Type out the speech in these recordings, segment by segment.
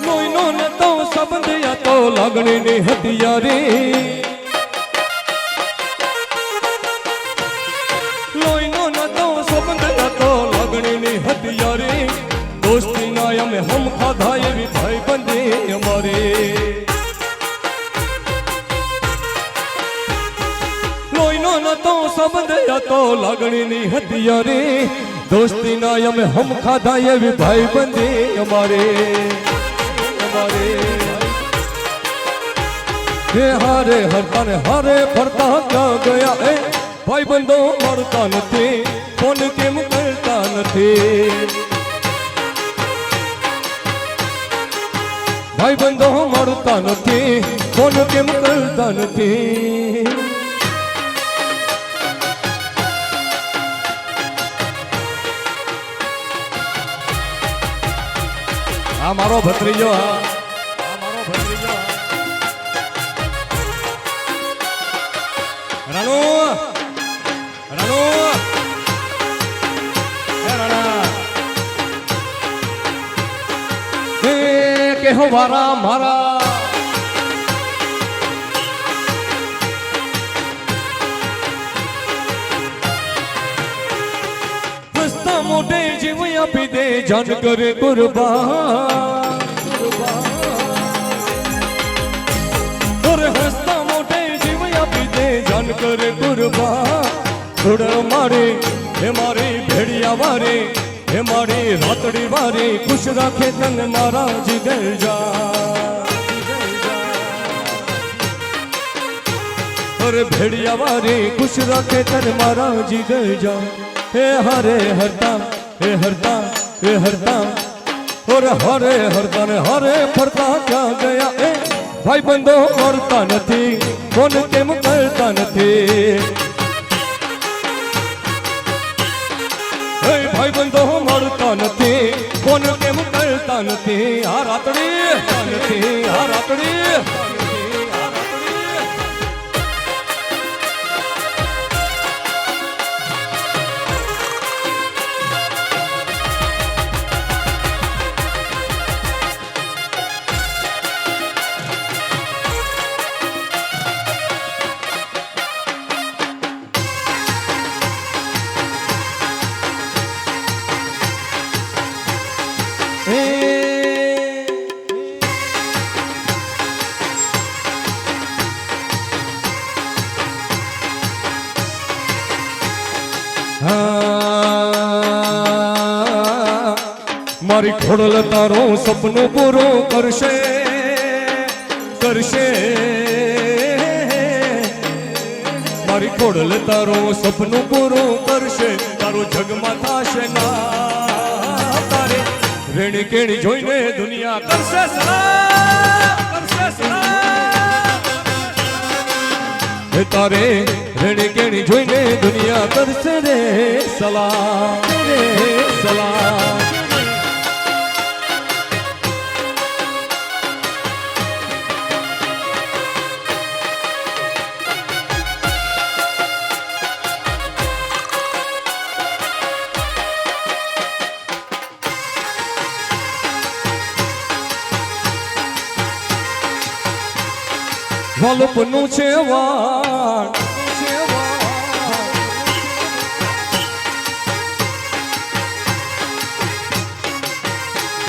લોહીનો નતો સંબંધ યા તો લાગણીની હથિયારી લોહીનો નતો સંબંધ યા તો લાગણીની હથિયારી દોસ્તીના અમે હમ ખાધા એવી ભાઈબંધી અમારી લોહીનો નતો સંબંધ યા તો લાગણીની હથિયારી દોસ્તીના અમે હમ ખાધા એવી ભાઈબંધી અમારી હે હારે હરતા ને હારે ફરતા ક્યાં ગયા એ ભાઈબંધો મળતા નથી ફોન કેમ કરતા નથી ભાઈબંધો મળતા નથી ફોન કેમ કરતા નથી આ મારો ભત્રીજો રાણુ રાણુ રાણા કેહો વારા મારા હસતા મોઢે જીવ આપી દે જાન કરે કુરબાન હસતા મોઢે જીવ આપી દે જાન કરે કુરબાન થોડ મારે હે મારી ભેડિયા વારે હે મારી રાતડી વારે ખુશ રાખે તન મારા જીગર જા અરે ભેડિયા વારે ખુશ રાખે તન મારા જીગર જા હે હરે હરતા હે હરતા હે હરતા ઓરે હરે હરતા ને હરે ફરતા ક્યાં ગયા એ ભાઈબંધો મળતા નથી કોણ કેમ કરતા નથી ભાઈબંધો મળતા નથી કોણ કેમ કરતા નથી આ રાતડી નથી આ રાતડી મારી ખોડલ તારો સપનું પૂરું કરશે કરશે મારી ખોડલ તારો સપનું પૂરું કરશે તારો જગમાં થશે ના તારે રેણી કેણી જોઈને દુનિયા કરશે સલામ તારે રેણી કેણી જોઈને દુનિયા કરશે રે સલામ રે સલામ વાલપનું છે વાણ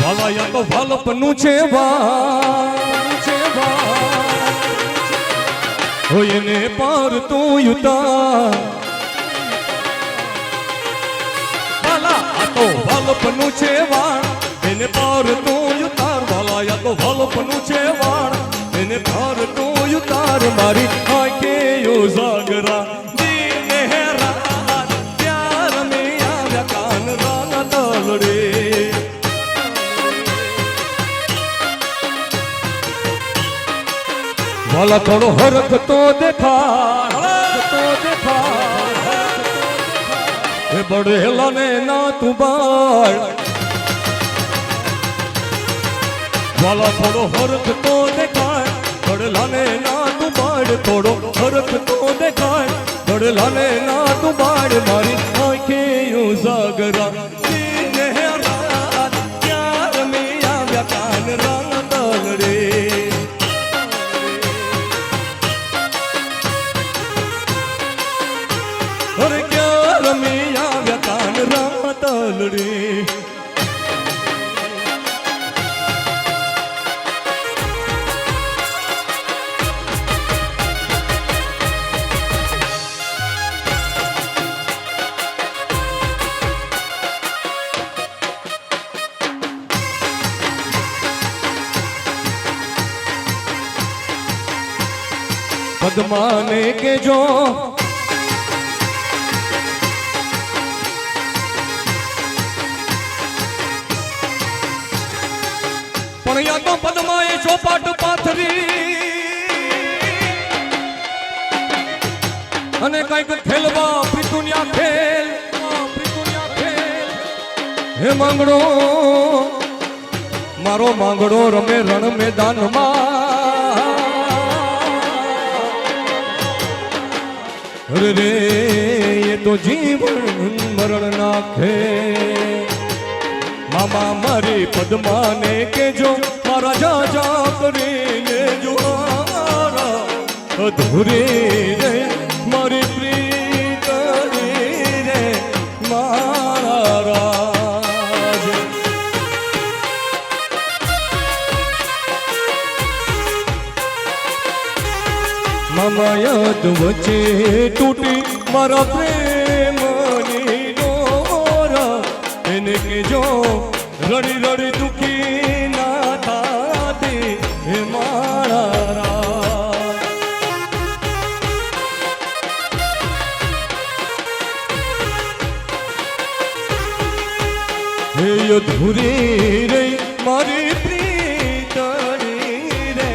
વાલાયા તો વાલપનું છે વાણ હોય ને પાર તું યુતા વાલા આ તો વાલપનું છે વાણ એને પાર તું યુતાર વાલાયા તો વાલપનું છે વાણ એને પાર તું યુતાર મારી આંખે ઉજાગરા દિને રાત પ્યાર મે આવ્યા કાન રાના તલડે વાલા થોડો હરખ તો દેખા એ બડેલા ને ના તું બાળ વાલા થોડો હરખ તો દેખાય બડલાને ના તું બાળ થોડો હરખ તો દેખાય બડલાને ના તું બાળ મારી આંખે ઉજાગરા દિને રાત પ્યાર મે આવ્યા કાન રાના પદ્માને કેજો પણ યા તો પદ્માએ ચોપાટ પાથરી અને કઈક ખેલવા પ્રીતુન્યા ખેલ હે માંગડો મારો માંગડો રમે રણ મેદાનમાં રે રે એ તો જીવન મરણ નાખે મામા મારી પદ્માને કેજો મારા જાજા કરીને જો અધૂરી રે મારી પ્રીતરી રે મારા રાજ મામા યાદ વચ્ચે તૂટી મારા પ્રેમની ડોરા એને કેજો રડી રડી દુખી ના થાતી હે મારા રાજ હે અધૂરી રે મારી પ્રીતરી રે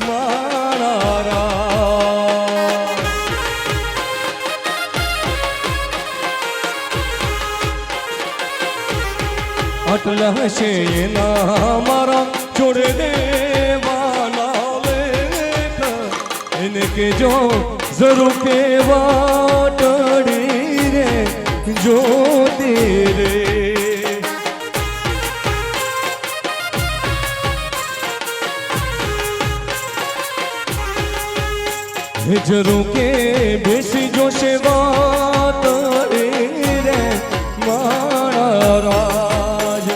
મારા રાજ આટલા હશે એના મારા જોડે દેવાના લેખ એને કેજો જરૂર કેવા ટડી રે જોતી રે જરૂર કે બેસી જોશે વાત રે મારા રાજ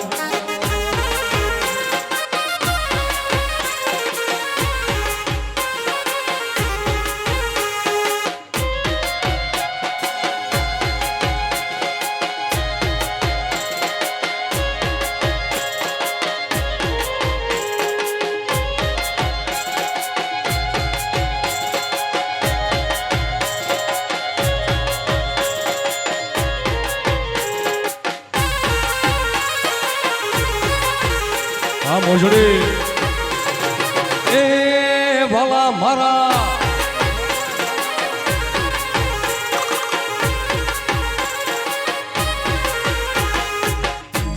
આ મોજડી એ વાલા મારા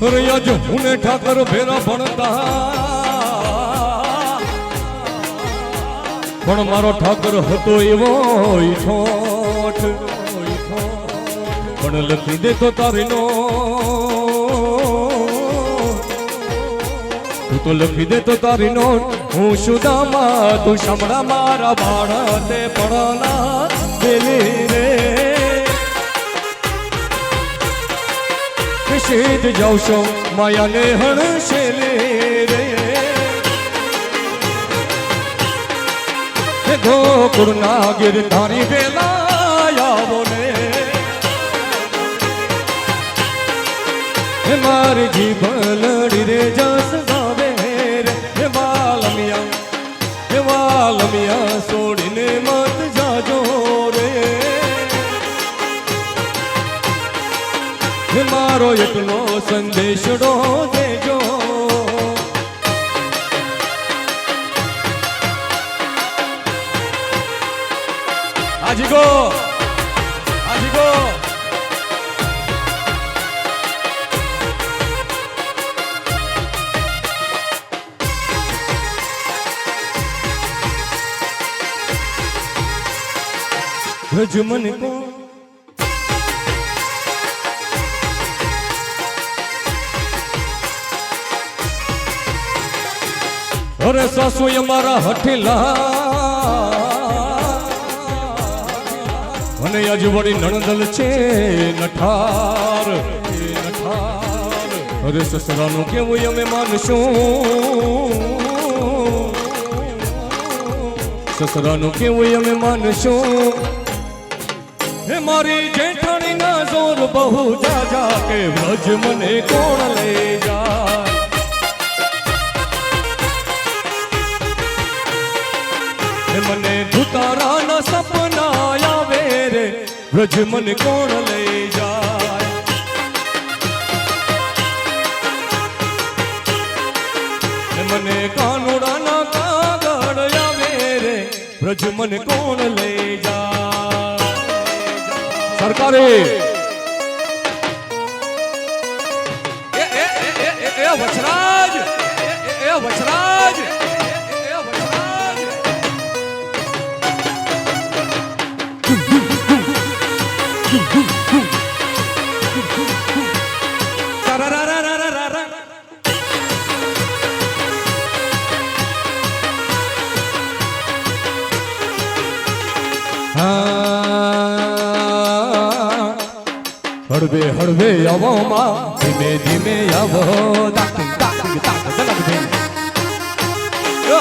રૈયા જો હું ને ઠાકર ભેરા ભણતા પણ મારો ઠાકર હતો એવો ઠોઠ પણ લખી દે તો તારી નો તું તો લખી દે તો તારી નોટ હું સુદામા તું શામળા મારા બાળ તે પડાના દેલી રે સીધ જાઉં છો માયાને હણશેલે રે ગોકુળના ગીર તારી વેલા આવો ને મારી જીભ લડી રે જસ વાલમિયા છોડીને મત જાજો રે મારો એટલો સંદેશડો દેજો આજીગો આજીગો રજમન કો અરે સાસુ અમારા હઠેલા અને આજ વળી નણદલ છે નઠાર અરે સસરાનું કેવું અમે માનશું સસરાનું કેવું અમે માનશું હે મારી જેઠાણી ના જોર બહુ જાજા કે વ્રજ મને કોણ લઈ જાય મને ધુતારાના સપના આવે રે વ્રજ મને કોણ લઈ જાય મને કાનુડાના કાગળ આવે રે વ્રજ મને કોણ લઈ જાય સરકારી વચરાજ વચરાજ હળવે હળવે આવો માં ધીમે ધીમે આવો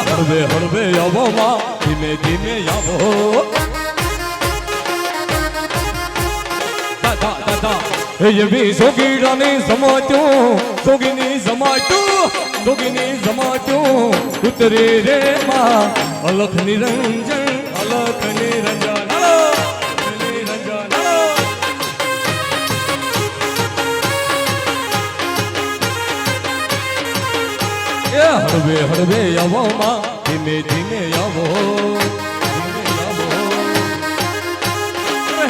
હળવે હળવે આવો માં ધીમે ધીમે આવો દાદા દાદા એવી સોગીડાની સમાટ્યું સોગીની સમાટ્યું ઉતરે રે માં અલખ નિરંજન અલખ નિરંજન હળવે હળવે આવો માં ધીમે ધીમે આવો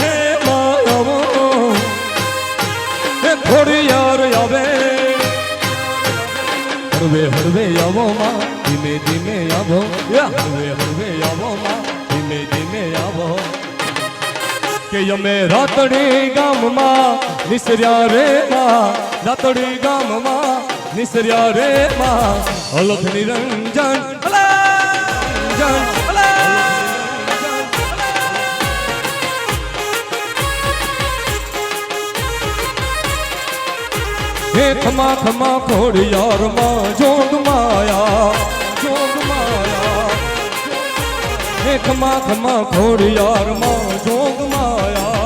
હે માં આવો થોડી યાર આવે હળવે હળવે આવો માં ધીમે ધીમે આવો હળવે હળવે આવો માં ધીમે ધીમે આવો કે અમે રાતડી ગામમાં નિસર્યા રે માં રાતડી ગામમાં નિસર્યા રે માં અલખ નિરંજન હે ખમા ખમા ખોડિયાર માં જોગ માયા હે ખમા ખમા ખોડિયાર માં જોગ માયા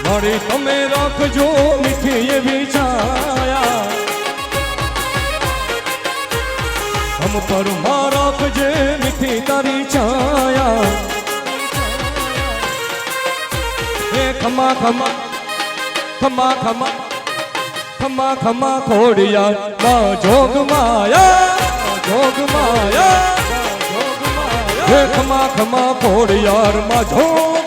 મારી તમે રાખજો મીઠી એવી છાયા હમ પર માં રાખજે મીઠી તારી છાયા હે ખમા ખમા ખમા ખમા ખમા ખમા ખોડિયાર માં જોગ માયા હે ખમા ખમા ખોડિયાર માં જોગ